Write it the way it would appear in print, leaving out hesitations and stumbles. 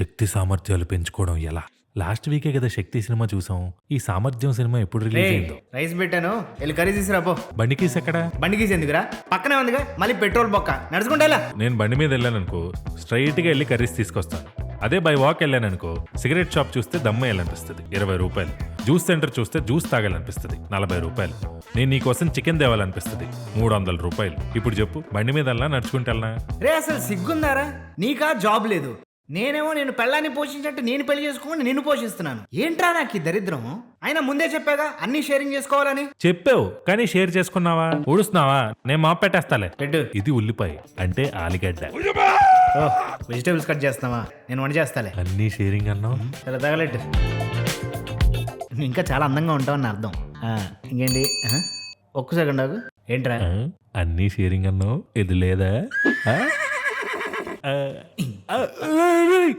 శక్తి సామర్థ్యాలు పెంచుకోవడం ఎలా? లాస్ట్ వీకే కదా శక్తి సినిమా చూసాం. ఈ సామర్థ్యం సినిమా ఎప్పుడు రిలీజ్ అయిందో? రైస్ పెట్టాను వెళ్ళి కర్రీ తీసుకురాపో. బండికీస్ ఎక్కడ? బండికి ఎందుకురా, పక్కనే ఉందిగా, మళ్ళీ పెట్రోల్ బొక్క నడుచుకుంటా. నేను బండి మీద వెళ్ళాననుకో స్ట్రైట్గా వెళ్ళి కర్రీస్ తీసుకొస్తాను. అదే బై వాక్ వెళ్ళాననుకో సిగరెట్ షాప్ చూస్తే దమ్మ వేయాలనిపిస్తుంది 20 రూపాయలు, జ్యూస్ సెంటర్ చూస్తే జ్యూస్ తాగాలనిపిస్తుంది 40 రూపాయలు, నేను నీకోసం చికెన్ తేవాలనిపిస్తుంది 300 రూపాయలు. ఇప్పుడు చెప్పు, బండి మీద వెళ్ళా నడుచుకుంటా? రే అసలు సిగ్గుందారా నీకా? జాబ్ లేదు, నేనేమో నేను పెళ్ళాన్ని పోషించంటే నేను పెళ్లి చేసుకోమని నిన్ను పోషిస్తున్నాను. ఏంట్రా నాకు ఈ దరిద్రం? అయినా ముందే చెప్పాగా అన్ని షేరింగ్ చేసుకోవాలని. చెప్పావు కానీ షేర్ చేసుకున్నావా? ఊడుస్తున్నావా? నేను మాప్ పెట్టేస్తాలే. పెట్టు. ఇది ఉల్లిపాయ అంటే ఆలుగడ్డ. వెజిటేబుల్స్ కట్ చేస్తున్నావా? నేను వంట చేస్తాలే. అన్నీ షేరింగ్ అన్నావు. సరే తగలెట్టు. నువ్వు ఇంకా చాలా అందంగా ఉంటావని అర్థం. ఇంకేంటి? ఒక్క సెకండ్ ఆగు. ఏంట్రా? అన్నీ షేరింగ్ అన్నావు, ఇది లేదా?